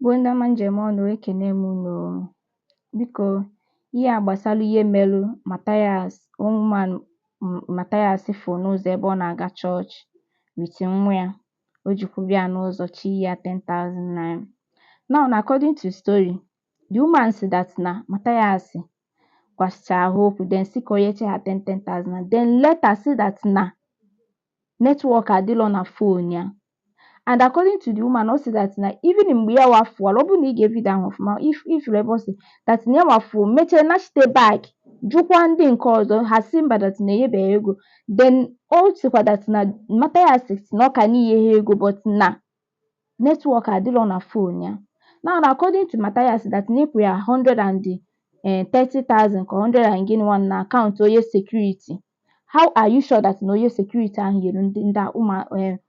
Bonda njem ọnụ ekene m unu. Biko ihe a gbasara ihe merụ Mathias fụ n'ụzọ ebe ọ na-aga chọọchị with nwa ya. O jikwa bịa n'ụzọ chi ya 10,000 naira. Now, according to story, the woman said that na Mathias gwasichara ha okwu, then si ka o nyeche ha 10,000 naira. Then later say that na network adịrọ na phone ya. And according to the woman, also that na even mgbe ya wafuola, ọ bụrụ na ị ga-evidio ahụ ọfụma, if ebe ọ sị that na ya wafuo mechie nachite bag jụkwa ndị nke ọzọ, ha si mba that na enyebeghị ego. Then o sikwa that na Mathias si na ọ ka n'ihe ha ego but na network adịrọ na phone ya. Now, according to Mathias that na ịkwụ ya 130,000 ka 100 and gịnị one na akaụntụ onye security. How are you sure that na onye security ahụ nyere ndị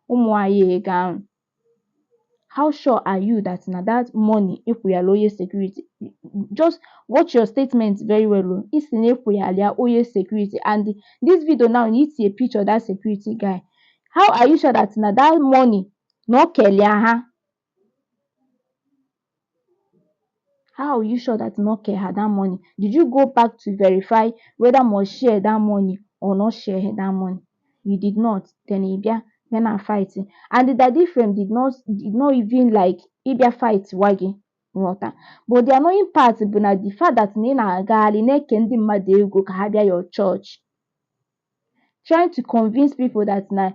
ụmụ anyị ego ahụ? How sure are you that na that money ekwuyala onye security? Just watch your statement very well. Isi na ekwuyala onye security, and this video now you see a picture of that security guy. How are you sure that na that money no kelia ha? How are you sure that no care had that money? Did you go back to verify whether must share that money or not share that money? You did not. Then Ibia are fighting. And the difference did not even like Ibia fight wagi water. But the annoying part is the fact that Nina Gali Nekendi Madego Kahabia your church. Trying to convince people that na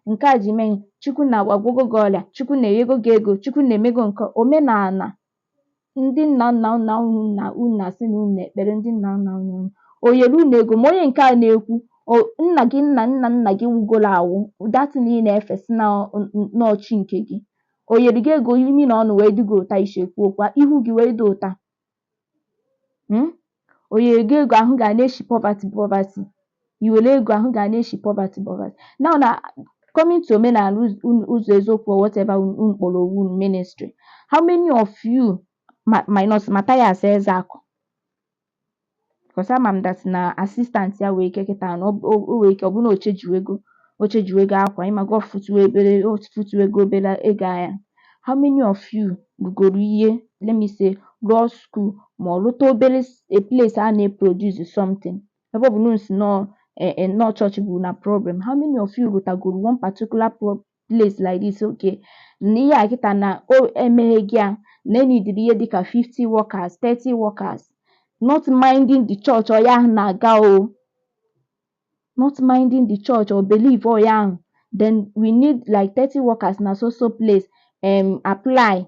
nkajime chukwu na wagogo golia, chukwu na yego gego, chukwu na emego nka omenala. Ndị nna nna unu na-asị na unu ekpere ndị nna nna unu oyelu unu ego, ma onye nke a na-ekwu nna gị nna gị wugolo awụ datị na ị na-efe si na n'ọchị nke gị, oyelu gị ego imi na ọnụ wee dịgo ụta ishekwu okwu ihu gị wee dị ụta. Oyelu gị ego ahụ ga na-eshi poverty iwere ego ahụ ga na-eshi poverty. Now na coming to omenala ụzọ eziokwu or whatever kpọrọ owu ministry, how many of you minus Mathias Ezeaku, because I'm that na assistant ya wee ike kịta na o wee ike ọ bụ na ochejiwe ego akwa ịmago futu ego obere ego ya. How many of you gụgoro ihe, let me say law school ma ọ lụta obere a place a na-produce something ebe ọ bụ na si no church bụ na problem? How many of you lụtagoro one particular place like this? Okay, na ihe a kịta na o emeghe gị a na need ihe dịka 50 workers 30 workers not minding the church or ya na-aga not minding the church or believe or ya. Then we need like 30 workers na so place apply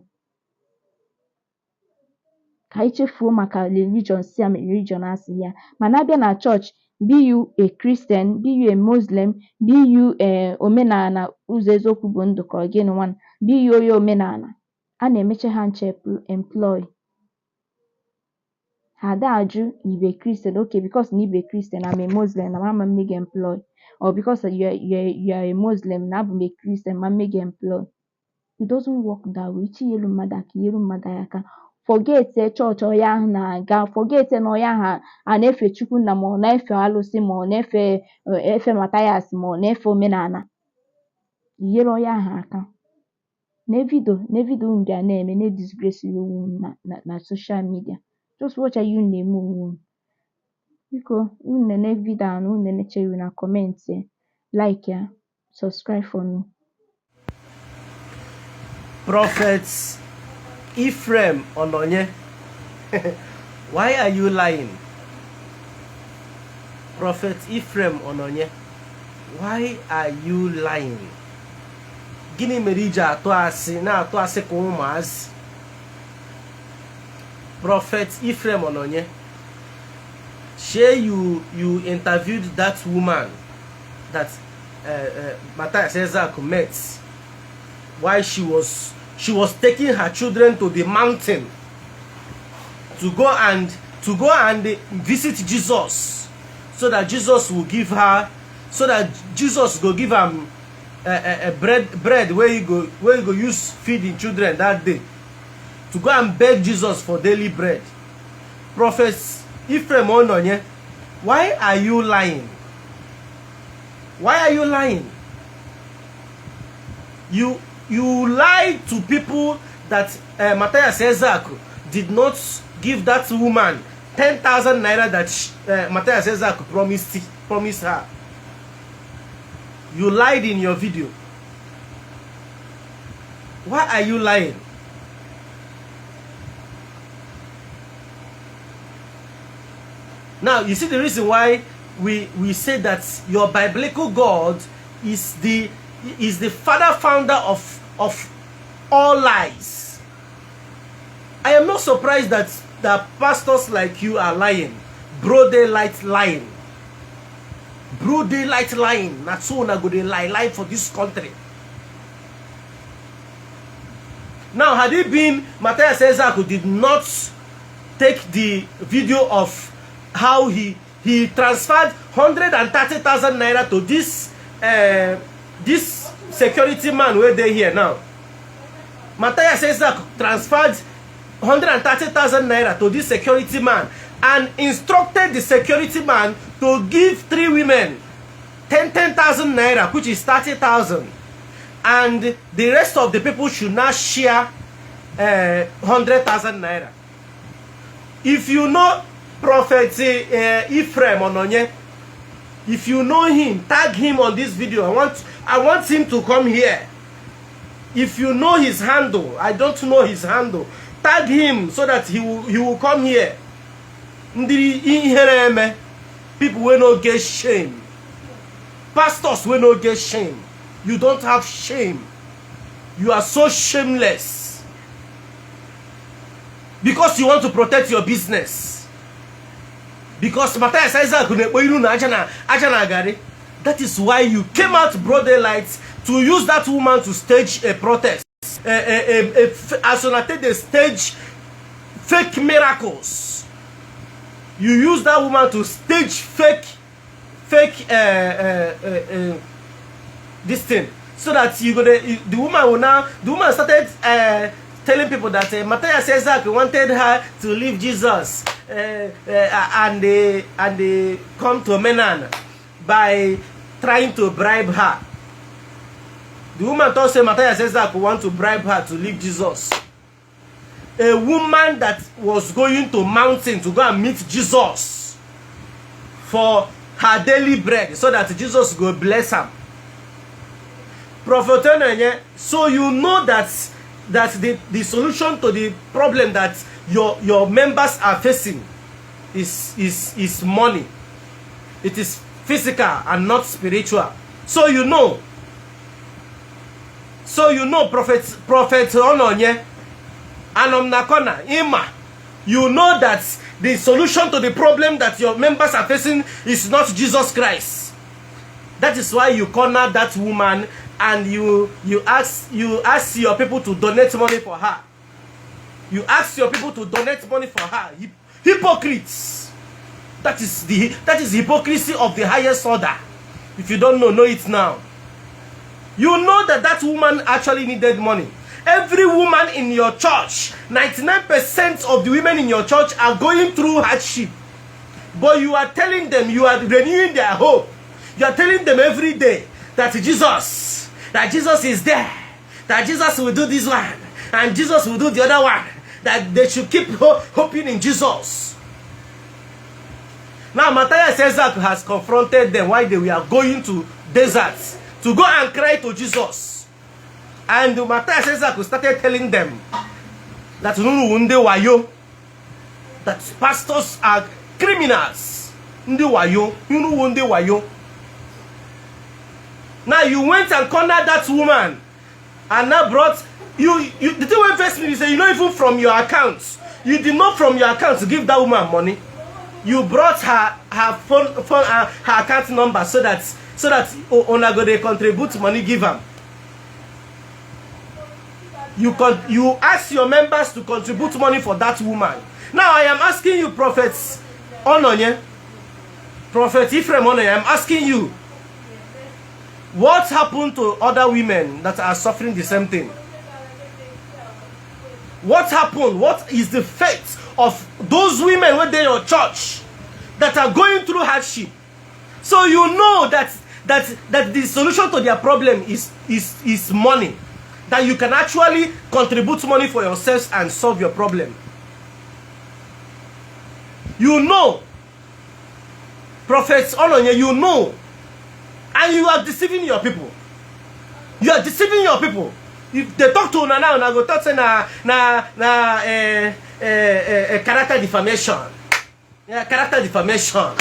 ka ichefuo maka religion si am religion asị ya. Mana abịa na church, be you a Christian, be you a Muslim, be you omenala ụzọ eziokwu bụ ndụ ka again one, be you onye omenala, a na-emeche ha nche employ. Ha da ajụ ibe Christian, okay, because na ibe Christian, I'm a Muslim, na mama mmege employ, or because you are a Muslim, na abụ a Christian, ma mmege employ. It doesn't work that way. Chi yelu mmadụ aka yelu mmadụ aka. Forget church ọya ahụ na-aga, forget na ọya ahụ a na-efe Chukwu na ma ọ na-efe alụsị ma ọ na-efe Mathias ma ọ na-efe omenala. Yelu ọya ahụ aka. Na video mbịa na-eme na disgrace you na social media. Just watch you na-eme onwe. Biko unu nene video a na unu neneche you na comment, like ya, subscribe for me. Prophet Ephraim Ononye, why are you lying? Prophet Ephraim Ononye, why are you lying? Gịnị mere iji atụ asị na-atụ asị ka ụmụazị? Prophet Ephraim Ononye, share you interviewed that woman that Mathias Ezeaku met while she was taking her children to the mountain to go and visit Jesus, so that Jesus will give her, so that Jesus go give them a bread where you go use feeding children that day, to go and beg Jesus for daily bread. Prophet Ephraim Ononye, why are you lying? Why are you lying? You lie to people that Mathias Ezeaku did not give that woman 10,000 naira that Mathias Ezeaku promised her. You lied in your video. Why are you lying? Now, you see the reason why we say that your biblical God is the father founder of all lies. I am not surprised that pastors like you are lying. Broad daylight lying. Broad daylight lying. Not so na go dey lie for this country. Now, had it been Mathias Ezeaku did not take the video of how he transferred 130,000 naira to this this security man where they here now. Mathias Ezeaku transferred 130,000 naira to this security man and instructed the security man to give 3 women 10,000 naira, which is 30,000, and the rest of the people should now share 100,000 naira. If you know Prophet Ephraim Ononye, if you know him, tag him on this video. I want him to come here. If you know his handle, I don't know his handle, tag him so that he will come here. People will not get shame. Pastors will not get shame. You don't have shame. You are so shameless because you want to protect your business. Because Mathias Ezeaku, that is why you came out broad daylight to use that woman to stage a protest. As they stage fake miracles. You use that woman to stage fake this thing, so that the woman started telling people that Mathias Ezeaku wanted her to leave Jesus, and they come to Menan by trying to bribe her. The woman thought Mathias Ezeaku want to bribe her to leave Jesus. A woman that was going to mountain to go and meet Jesus for her daily bread, so that Jesus will bless her. Prophet Ononye, so you know that the solution to the problem that your members are facing is money. It is physical and not spiritual. So you know Prophet Ononye, Anom Nakona, Ima, you know that the solution to the problem that your members are facing is not Jesus Christ. That is why you corner that woman and you ask your people to donate money for her. You ask your people to donate money for her. Hypocrites. That is hypocrisy of the highest order. If you don't know it now. You know that woman actually needed money. Every woman in your church, 99% of the women in your church are going through hardship. But you are telling them, you are renewing their hope. You are telling them every day that Jesus is there. That Jesus will do this one. And Jesus will do the other one. That they should keep hoping in Jesus. Now Mathias Ezeaku has confronted them while they were going to deserts to go and cry to Jesus. And Mathias Ezeaku started telling them that that pastors are criminals. Now you went and cornered that woman and now brought you the thing when first you say you know even from your accounts. You did not from your account to give that woman money. You brought her phone her account number so that ona go dey contribute money give am. You ask your members to contribute money for that woman. Now I am asking you, Prophet Ononye, Prophet Ephraim Ononye, I am asking you, what happened to other women that are suffering the same thing? What happened? What is the fate of those women within your church that are going through hardship? So you know that the solution to their problem is money. that you can actually contribute money for yourselves and solve your problem. You know, Prophet Ononye, you know, and you are deceiving your people. You are deceiving your people. If they talk to una now, go talk say character defamation. Yeah, character defamation.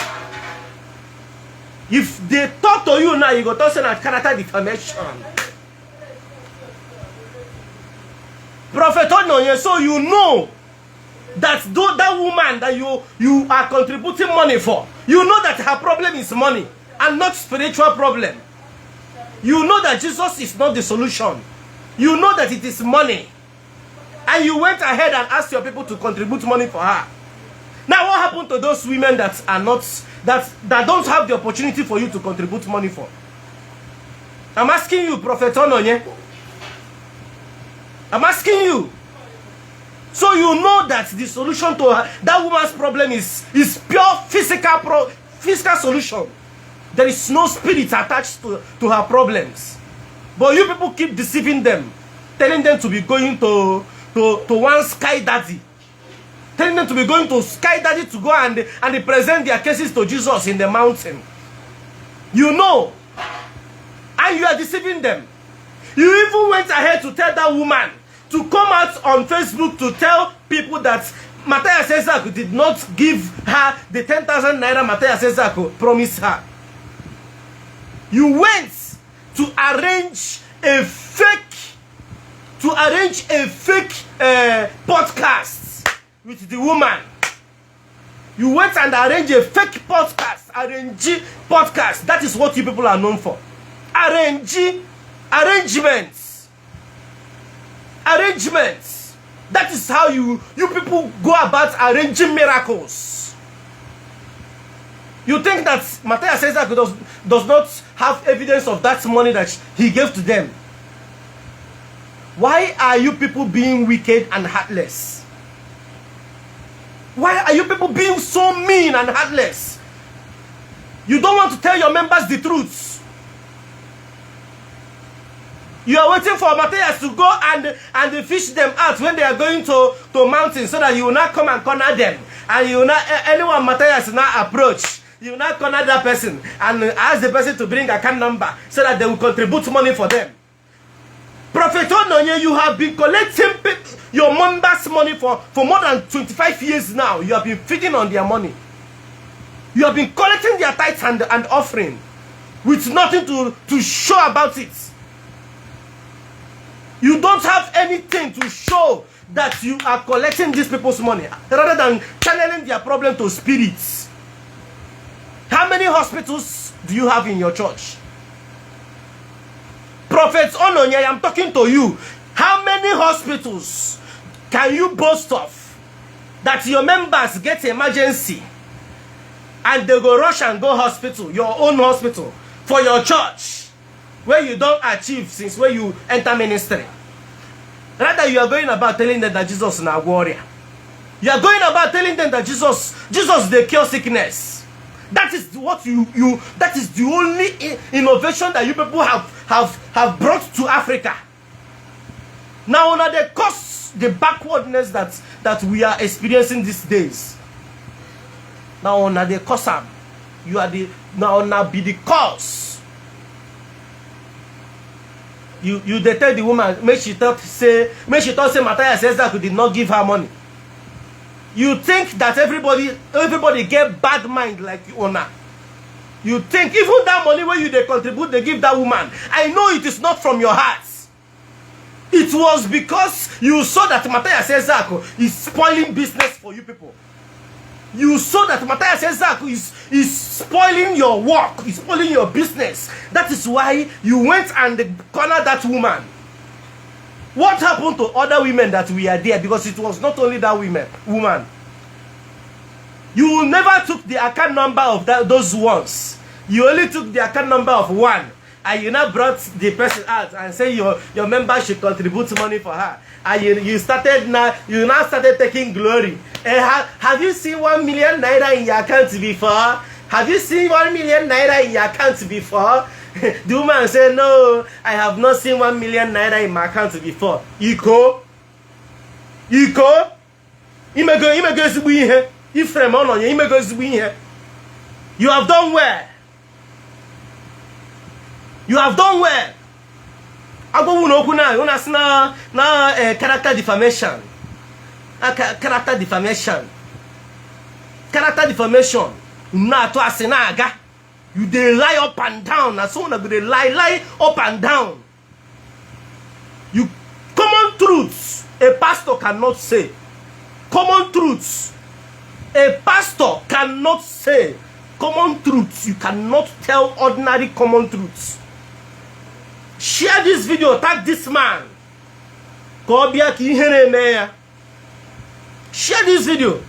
If they talk to you now, you go talk say character defamation. Prophet Ononye, so you know that that woman that you are contributing money for, you know that her problem is money and not spiritual problem. You know that Jesus is not the solution. You know that it is money. And you went ahead and asked your people to contribute money for her. Now what happened to those women that are not, that don't have the opportunity for you to contribute money for? I'm asking you, Prophet Ononye. I'm asking you. So you know that the solution to that woman's problem is pure physical solution. There is no spirit attached to her problems. But you people keep deceiving them, telling them to be going to one sky daddy. Telling them to be going to sky daddy to go and they present their cases to Jesus in the mountain. You know. And you are deceiving them. You even went ahead to tell that woman to come out on Facebook to tell people that Mathias Ezeaku did not give her the 10,000 naira Mathias Ezeaku promised her. You went to arrange a fake podcast with the woman. You went and arranged a fake podcast, podcast. That is what you people are known for. Arrangements. That is how you people go about arranging miracles. You think that Mathias Ezeaku does not have evidence of that money that he gave to them? Why are you people being wicked and heartless? Why are you people being so mean and heartless? You don't want to tell your members the truth. You are waiting for Mathias to go and fish them out when they are going to mountains, so that you will not come and corner them. And you will not, anyone Mathias now approach, you will not corner that person and ask the person to bring account number so that they will contribute money for them. Prophet Ononye, you have been collecting your members' money for more than 25 years now. You have been feeding on their money. You have been collecting their tithes and offering with nothing to show about it. You don't have anything to show that you are collecting these people's money, rather than channeling their problem to spirits. How many hospitals do you have in your church? Prophet Ononye, I am talking to you. How many hospitals can you boast of that your members get emergency and they go rush and go hospital, your own hospital, for your church, where you don't achieve since when you enter ministry? Rather, you are going about telling them that Jesus is a warrior. You are going about telling them that Jesus they cure sickness. That is what that is the only innovation that you people have brought to Africa. Now they cause the backwardness that we are experiencing these days. Now they cause them. You are the now be the cause. You they tell the woman, make she thought say Mathias Ezeaku did not give her money. You think that everybody get bad mind like you owner. You think even that money where they contribute, they give that woman. I know it is not from your heart. It was because you saw that Mathias Ezeaku is spoiling business for you people. You saw that Mathias Ezeaku is spoiling your work, is spoiling your business. That is why you went and cornered that woman. What happened to other women that we are there? Because it was not only that woman. You never took the account number of those ones. You only took the account number of one. And you now brought the person out and say your member should contribute money for her. And you now started taking glory. Have you seen 1 million naira in your account before? Have you seen 1 million naira in your account before? The woman said, no, I have not seen 1 million naira in my account before. Iko? Imego ezigbo ihe. Ifrem ononye, imego ezigbo ihe. You have done well. You have done well. Agbowu na okwu na una si na character defamation. Character defamation. Character defamation. Na to ase na aga. You dey lie up and down. Na so una go dey lie up and down. You common truths a pastor cannot say. Common truths a pastor cannot say. Common truths you cannot tell. Ordinary common truths. Share this video, tag this man. Share this video.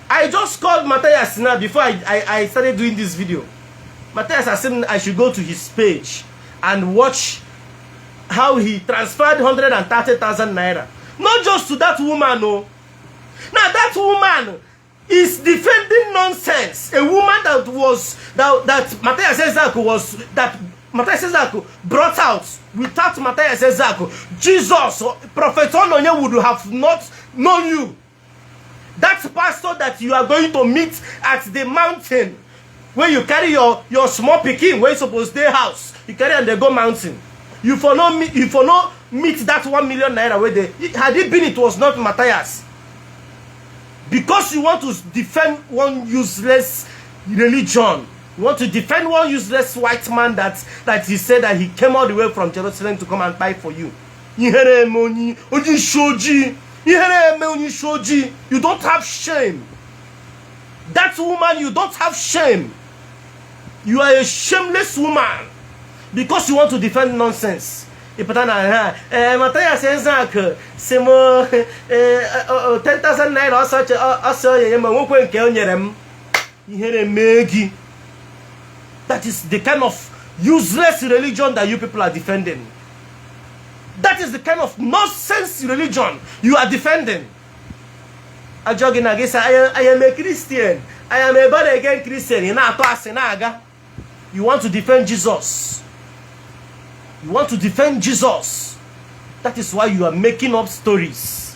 I just called Mathias now before I started doing this video. Mathias has said I should go to his page and watch how he transferred 130,000 naira. Not just to that woman, no. Now that woman is defending nonsense. A woman that Mathias Ezeaku brought out without Mathias Ezeaku. Jesus, Prophet Ononye would have not known you. That pastor that you are going to meet at the mountain, where you carry your small pikin, where you supposed to stay house, you carry and they go mountain. You for no meet that 1 million naira where they had it been, it was not Mathias. Because you want to defend one useless religion. You want to defend one useless white man that he said that he came all the way from Jerusalem to come and fight for you. You don't have shame. That woman, you don't have shame. You are a shameless woman because you want to defend nonsense. Mathias Ezeaku, 10,000 naira that is the kind of useless religion that you people are defending. That is the kind of nonsense religion you are defending. I am a Christian. I am a born again Christian. You want to defend Jesus. You want to defend Jesus. That is why you are making up stories.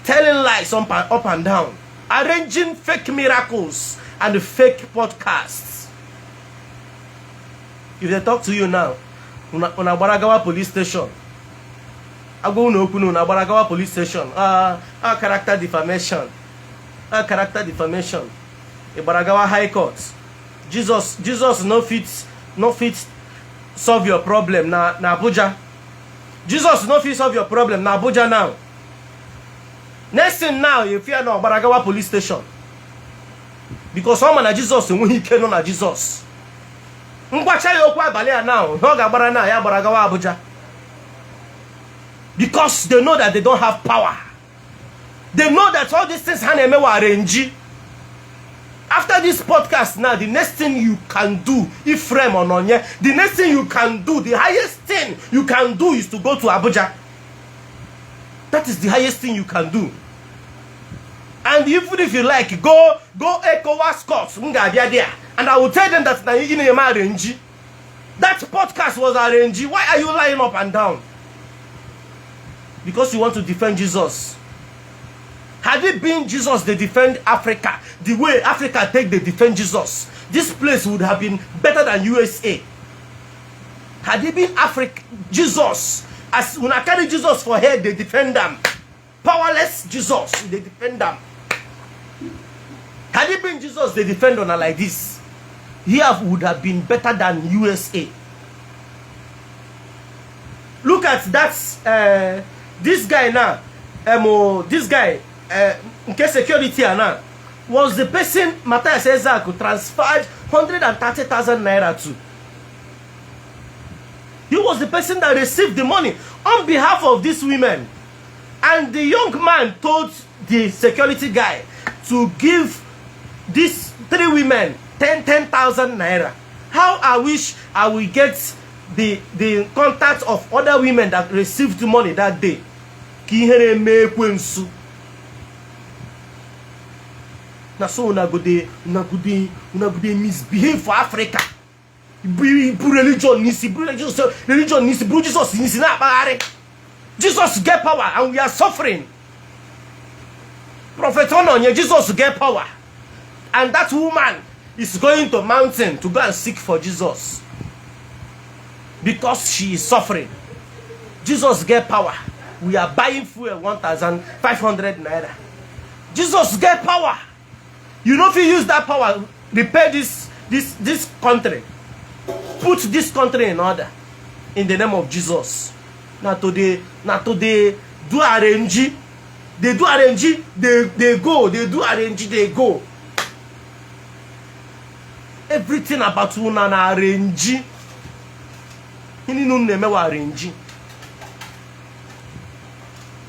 Telling lies up and down. Arranging fake miracles and fake podcasts. If they talk to you now, Unabaragawa police station. I go no Unabaragawa police station. Character defamation. Character defamation. Ibaragawa High Court. Jesus no fit solve your problem na Abuja. Jesus no fit solve your problem na Abuja now. Next thing now, you fear no Ibaragawa police station. Because someone na Jesus when he no na Jesus. Mgbacha ya okwu abali now, no ga-agbara na ya Ibaragawa Abuja. Because they know that they don't have power. They know that all these things are arranged. After this podcast now, the next thing you can do, Ifrem Ononye, the next thing you can do, the highest thing you can do is to go to Abuja. That is the highest thing you can do. And even if you like, go ECOWAS court, and I will tell them that that podcast was arranged. Why are you lying up and down? Because you want to defend Jesus. Had it been Jesus, they defend Africa, the way Africa take they defend Jesus, this place would have been better than USA. Had it been Africa, Jesus, as when I carry Jesus for head, they defend them. Powerless Jesus, they defend them. Had it been Jesus, they defend on like this, here would have been better than USA. Look at that, this guy now, this guy, security now, was the person Mathias Ezeaku transferred 130,000 naira to. He was the person that received the money on behalf of these women. And the young man told the security guy to give these 3 women 10,000 naira. How I wish I will get the contact of other women that received the money that day. Now so una go dey misbehave for Africa. religion n'isi, religion n'isi, buru Jesus n'isi na-akpagharị. Jesus get power and we are suffering. Prophet Ononye, Jesus get power. And that woman is going to mountain to go and seek for Jesus. Because she is suffering. Jesus get power. We are buying fuel 1,500 naira. Jesus get power. You know if you use that power, repair this country. Put this country in order. In the name of Jesus. Now today do RNG. They do RNG, they go. They do RNG, they go. Everything about una na RNG. Ini no neme wa RNG.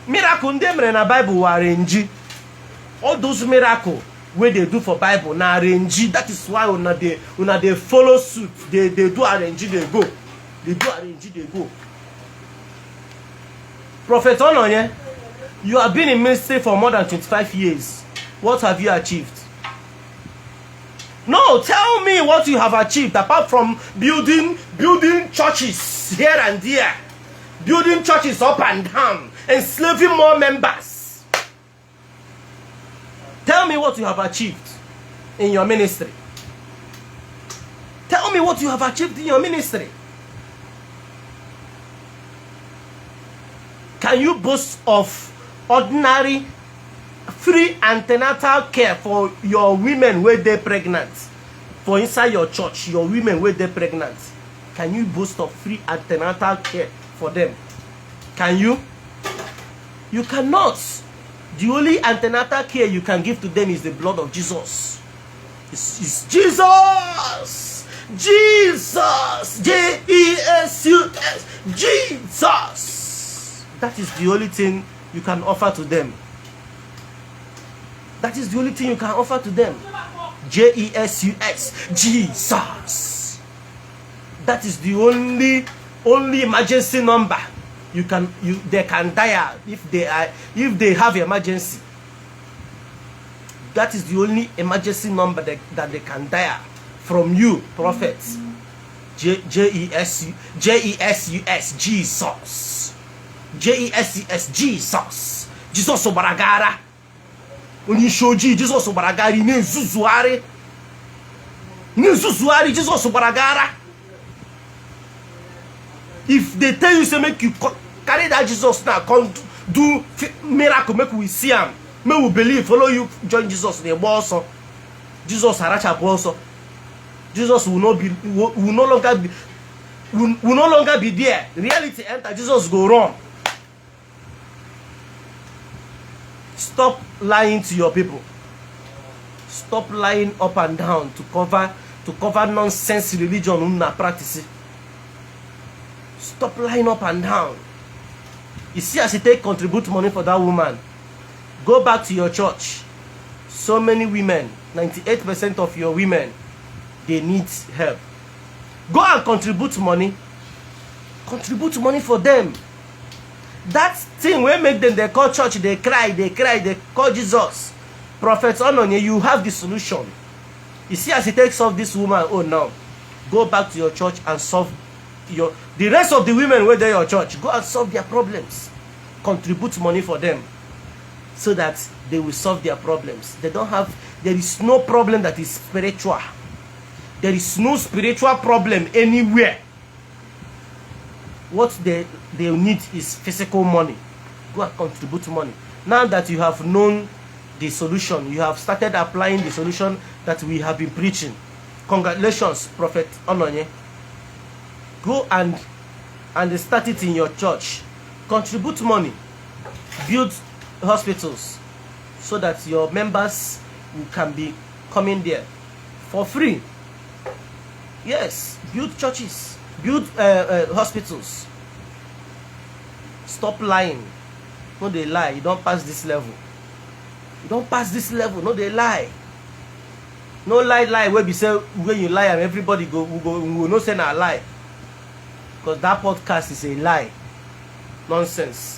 Miracle ndị mere na Bible wa RNG. All those miracles where they do for Bible na RNG. That is why una they follow suit. They do RNG, they go. They do RNG, they go. Prophet Ononye, you have been in ministry for more than 25 years. What have you achieved? No, tell me what you have achieved apart from building churches here and there. Building churches up and down, enslaving more members. Tell me what you have achieved in your ministry. Tell me what you have achieved in your ministry. Can you boast of ordinary free antenatal care for your women where they're pregnant? For inside your church, your women where they're pregnant. Can you boast of free antenatal care for them? Can you? You cannot. The only antenatal care you can give to them is the blood of Jesus. It's Jesus. Jesus. J-E-S-U-S. Jesus. That is the only thing you can offer to them. That is the only thing you can offer to them. J-E-S-U-S. Jesus. That is the only emergency number they can dial if they have emergency. That is the only emergency number that they can dial from you, prophet. J-E-S-U-S. Jesus. J-E-S-U-S. Jesus. Jesus Obaragara. Onishoji. Jesus Obaragari. Nezuzuari. Jesus Obaragara. If they tell you, say, make you carry that Jesus now, come do miracle, make we see him. May we believe, follow you, join Jesus. The boss, Jesus Haracha also. Jesus will no longer be there. Reality enter. Jesus go wrong. Stop lying to your people. Stop lying up and down to cover nonsense religion una practice. Stop lying up and down. You see, as you contribute money for that woman, go back to your church. So many women, 98% of your women, they need help. Go and contribute money. Contribute money for them. That thing will make them, they call church, they cry, they call Jesus. Prophet Ononye, you have the solution. You see, as you solve this woman, oh no, go back to your church and solve the rest of the women where they're your church. Go and solve their problems. Contribute money for them so that they will solve their problems. There is no problem that is spiritual. There is no spiritual problem anywhere. What they need is physical money. Go and contribute money. Now that you have known the solution, you have started applying the solution that we have been preaching. Congratulations, Prophet Ononye. Go and start it in your church. Contribute money. Build hospitals so that your members can be coming there for free. Yes, build churches, build hospitals. Stop lying. No, they lie. You don't pass this level. You don't pass this level. No, they lie. No lie where we say when you lie and everybody will no say na lie. Because that podcast is a lie. Nonsense.